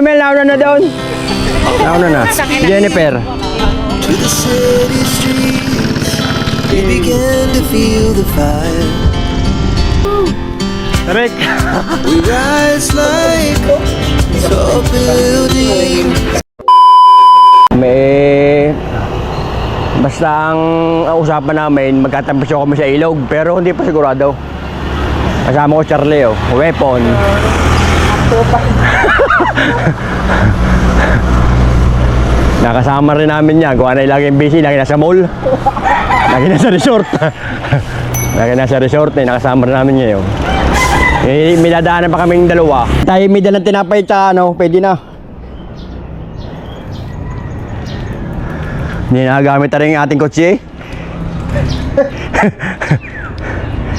Mel, nauna na doon. Nauna na. Jennifer. To the city streets, we began to feel the fire. Tarek. We rise like tall buildings. Basta ang usapan namin, magkatampasyon kami sa ilog, pero hindi pa sigurado. Kasama ko Charlie, oh. Weapon. Nakasama rin namin niya. Gawa na laging busy, lagi nasa mall. Lagi nasa resort. Lagi nasa resort eh, nakasama rin namin niya yun. May dadaanan pa kaming dalawa. Tayo may dalang tinapay tsaka ano, pwede na. Hindi nakagamit na rin yung ating kotse.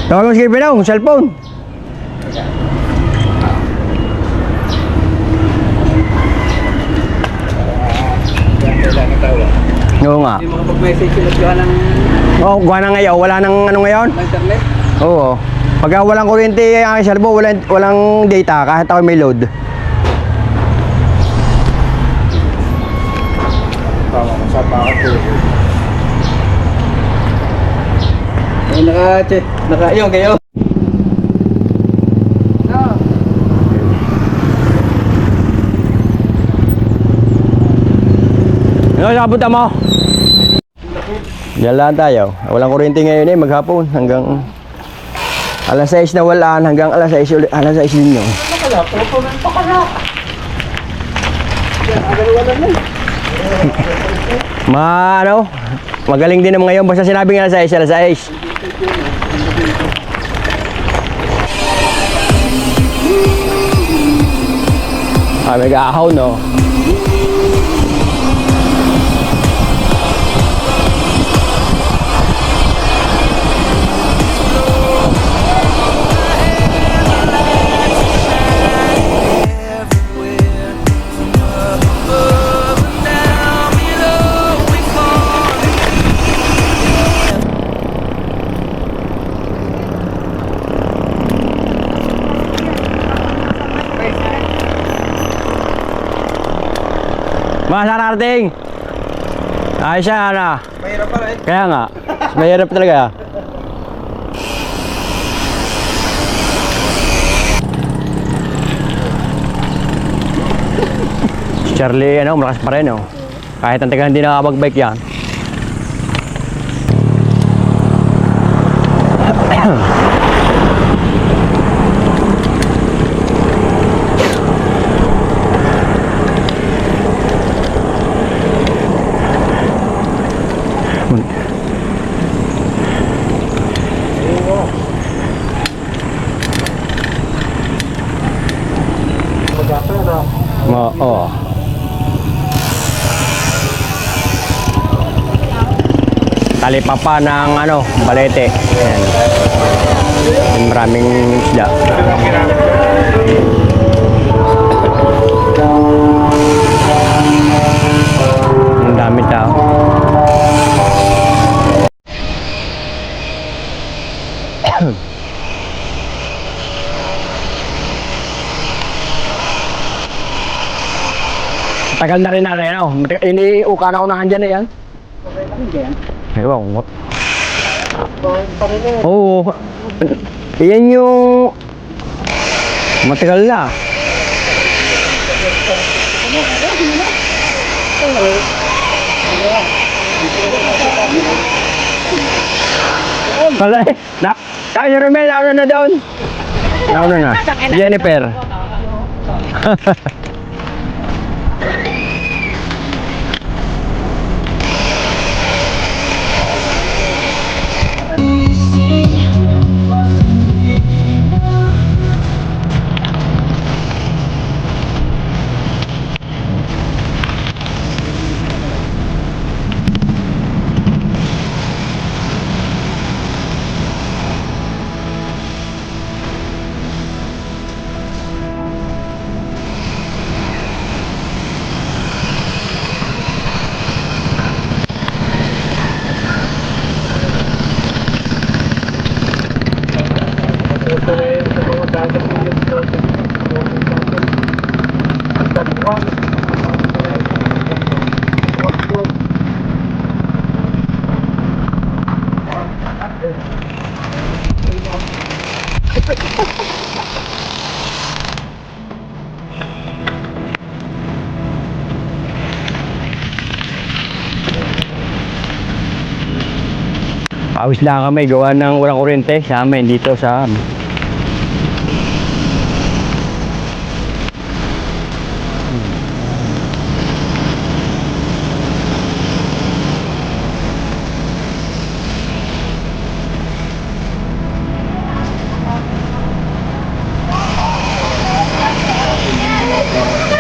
Tawag mo si Pinong, cellphone. Oo nga. Hindi makapag-message ulit ka ng Oo, gawa na ngayon. Wala nang ano ngayon? internet. Oo. Pagka walang kuryente ang cellphone, walang data kahit ako may load. Tama ko sa bakit ko. Ay, yun kayo. Ano sabutan mo? Diyan lang tayo. Walang kuryente ngayon eh, maghapon hanggang alas 6 na walaan hanggang alas 6 ulit, alas 6 din yun. Ano? Magaling din naman ngayon basta sinabing alas 6, alas 6. May kaahaw no. Mga sararating! Ayos siya, ano? Mahirap pa rin. Kaya nga, mahirap talaga. Si Charlie, ano, malakas pa rin, oh. Kahit ang taga hindi nakakapag-bike yan. Oo. Talipapa ng ano, balete. Ayan. Maraming isda. Ang dami tao. Tagal na rin natin, ano? Iniuka na ko na andyan na yan. Okay lang yan. Ewan ko. Pa rin eh. Oo. Yan yung matagal na. Pala eh. Kaya Romel, nauna na doon. Nauna na. Jennifer. Awis lang kami, gawa ng walang kuryente sa amin dito sa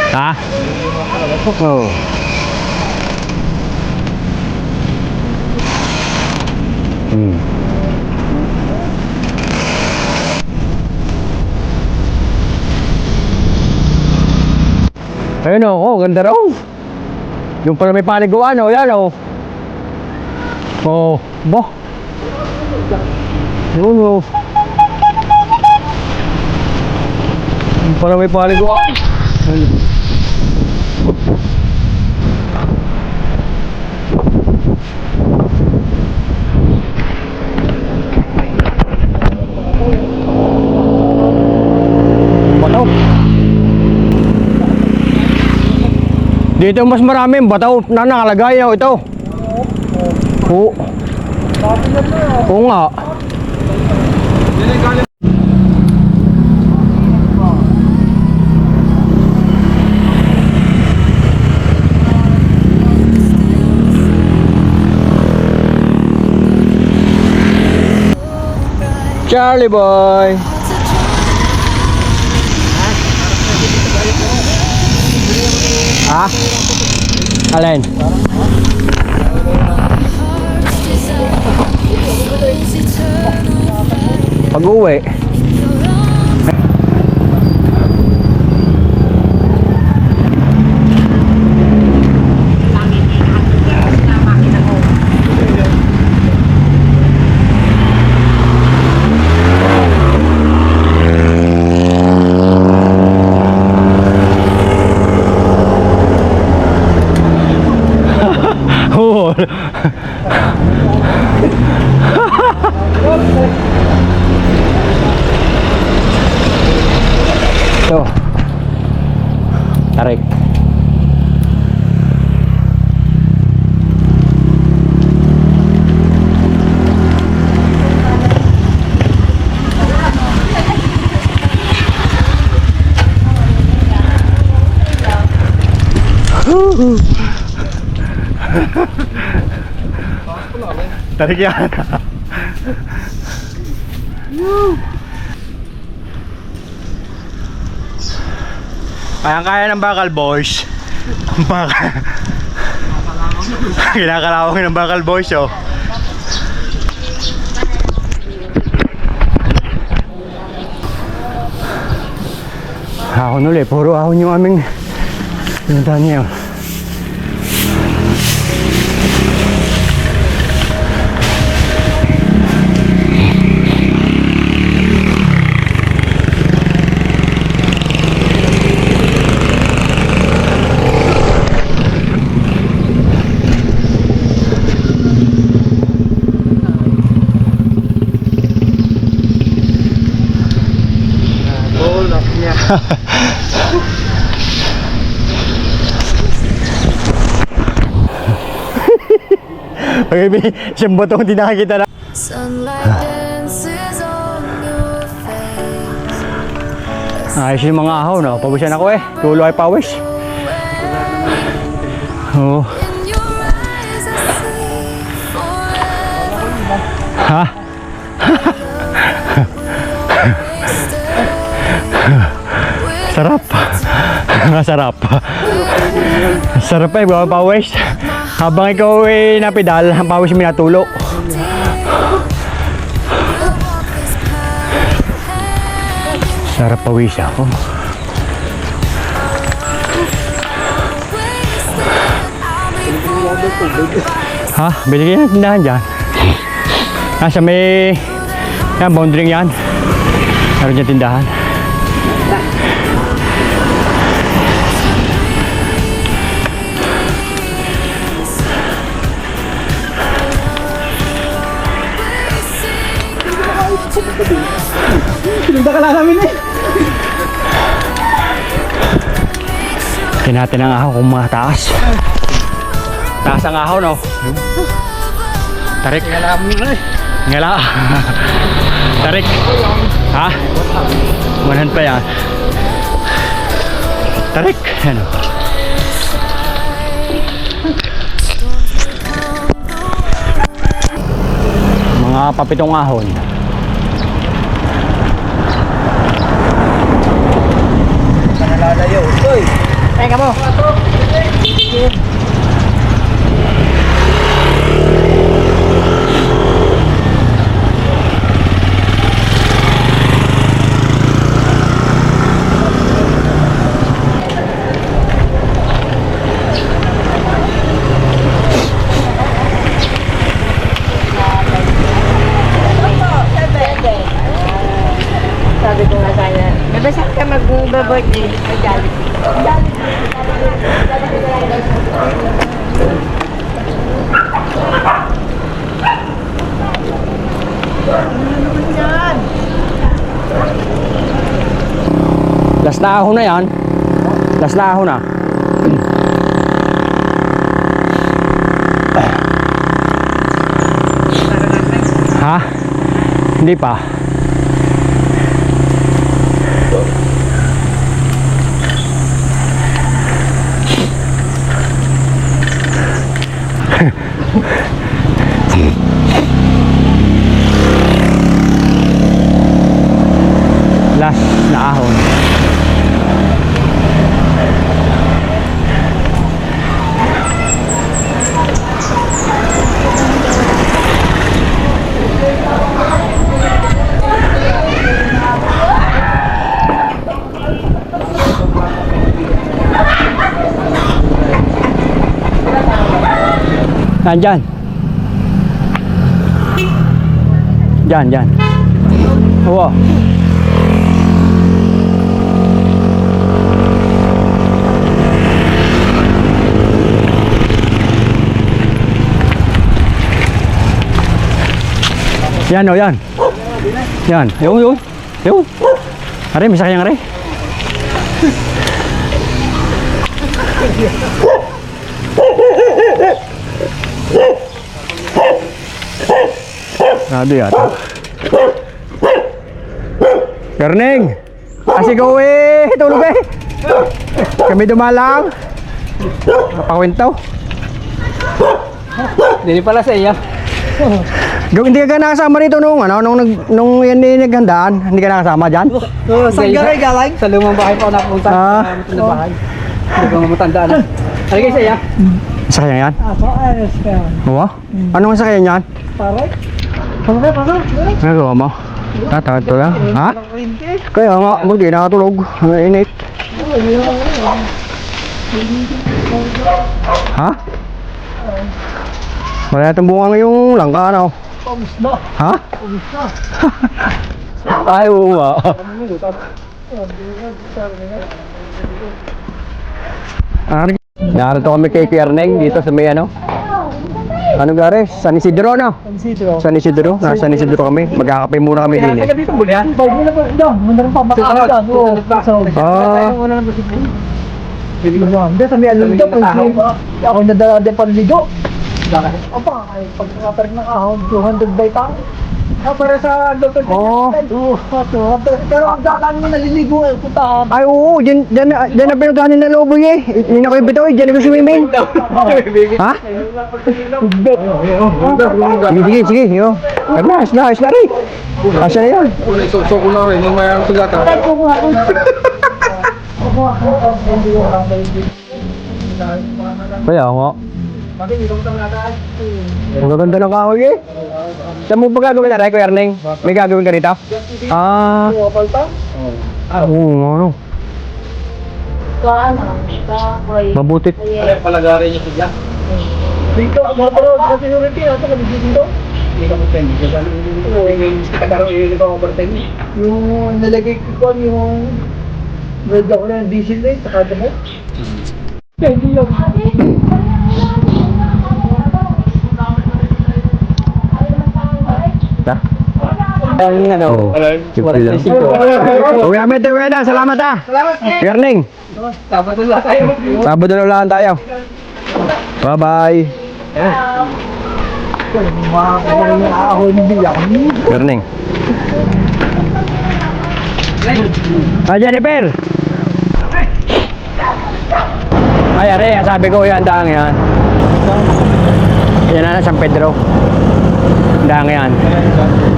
Ha? Oo. Hmm. Ayun o, ganda raw. Yung pala may paliguan o, yan o. Oh, boh. Yun o. Yung pala may paliguan. Ayun. Bataw. Dito mas maraming bataw na nakalagay oh, ito. Oo. Oo nga. Charlie boy. Ha? Alin? Pag-uwi. Oo. Ito. Tarik. Tarik yan. Kaya ng bakal boys. Kinakalawang ng bakal boys oh. Ahon ulit, puro ahon yung aming pinuntahan niya. Okay, siyang botong hindi nakakita na. Sunlight dances on your face. Ayos yung mga ahon, no? Pawisan ako eh. Tulo ay pawis. Oo. In your eyes I see forever Ha? Sarap. Masarap. Sarap eh, bawa pawis. Habang ikaw ay napidal, ang pawis mo natulog. Sarap pawis ako. Ha? Binigyan ng tindahan dyan. Nasa may yan, boundary yan. Meron dyan tindahan. Sinunta ka lang namin eh. Natin ang ahaw kung mataas. Taas ang ahaw, no? Tarik. Kaya namin eh. Ngala. Tarik. Ha? Manan pa yan. Tarik. Ano? Mga papitong ahon. Nalalayo. Uy! Teka mo. Sabi ko nga sana, nabasa ka mag-birthday sa Jollibee. Last na ahon na yan. Last na ahon na. Ha? Hindi pa. Last na ahon. Nandyan. Diyan, diyan. Oo. Yan o, yan. Yan. Yun, yun. Yun. Are, may sakayang are. Nado yata. Garning! Kasi ko tulog eh. Kami dumalang. Napakwento. Hindi pala sa iya. Hindi ka nakasama rito nung nung yan naghandaan. Hindi ka nakasama dyan? Saan ka rin galing? Sa lumang bahay pa ako napunta. Sa bahay. Hindi ko matandaan na. Halika sa iya. Sakyan yan? Ako, ayos ka. Oo? Anong sakyan yan? Pare? Pasok. Nagawa mo? Tatawad to lang? Ha? Kaya nga, hindi nakatulog. Ang init. Ha? Wala natang bunga ngayong langka, ano? Pabus na. Ha? Pabus na. Ay, oo nga. Narito kami kay Kerneng dito sa may ano? Ano gare? San Isidro, no? San Isidro. Nasa San Isidro kami. Magkakape muna kami din eh. Taga dito muli yan. Pag muna pa doon. Muna rin pa makakita dyan. Oo. Ah, Muna lang ba si Ben? Hindi, sa may alam dyan. Ako nadala din panligo. Opa, pagkakaparig ng ahon, 200 by tao. Para sa doktor. Oo. Pero ang dakan mo naliligo eh. Punta ay oo. Diyan na pinagkanin na loboy eh. Hindi na ko ibitaw eh. Diyan na ko swimming. Ha? Sige, sige. Yo. Ayos na rin. Asya na yan. So ko na rin, yung mayroong sugata. Kaya nga. Ang gaganda ng kahoy eh. Saan mo ba gagawin na rin, Kuya Erneng? May gagawin ka rito? Ah. Oo, ano. Mabutit. Palagarin niyo siya. Dito, mga bro, kasi yung rin pinasa kami dito. Hindi ka mag-tend. Yung nalagay ko yung red ako na yung diesel na yun, saka damo. Hindi yun. Ha? Ang ano? Uwi na. Salamat ah. Salamat eh. Kuya Erneng. Sabado lang tayo. Sabado na ulan tayo. Bye-bye. Mga ako hindi ako. Garning. Ah, Jennifer! Ay, are, sabi ko yan, daang yan. Yan na, San Pedro. Daang yan.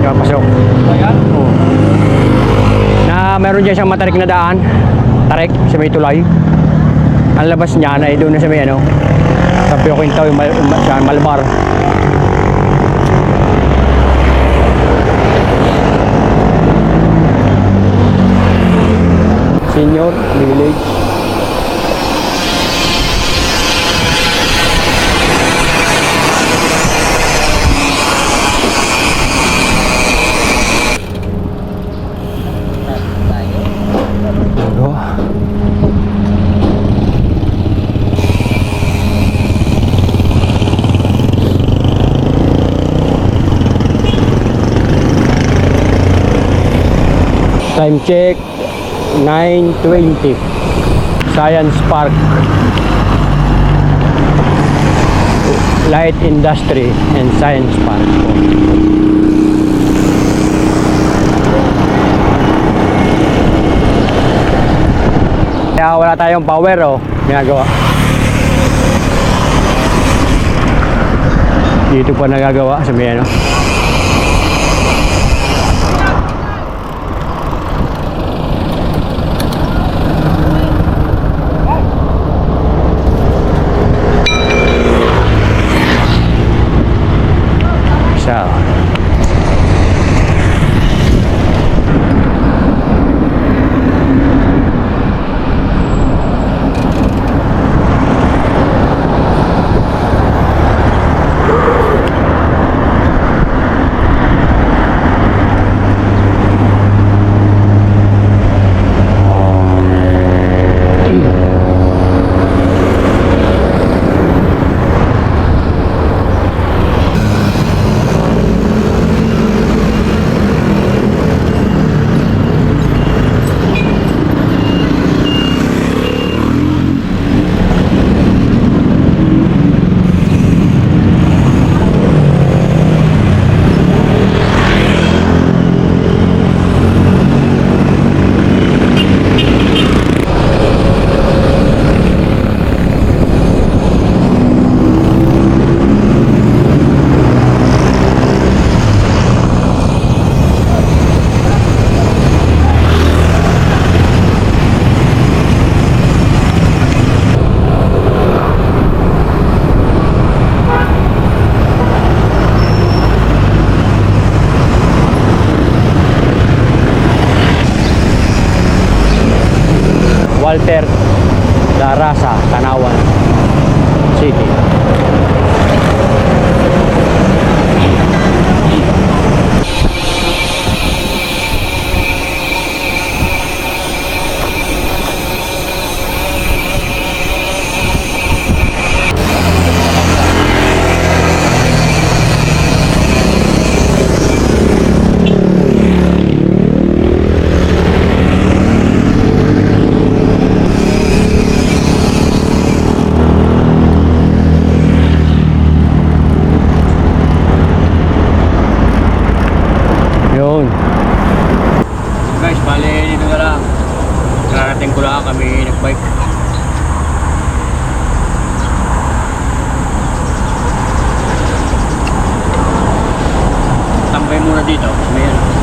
Yung pasok. Oo. Na meron dyan siyang matarik na daan. Tarik, sa may tulay. Ang labas niya na doon na sa may ano. Sa Pio Quinto, yung Malbar. Senior Village. Time check 9:20. Science Park, Light Industry and Science Park. Kaya wala tayong power, oh, ginagawa. Dito pa nagagawa sa may ano. Isa. Walter Darasa, Tanawan City. Yun. Guys, bali dito na lang. Kararating ko lang kami nagbike. Tambay muna dito. May ano.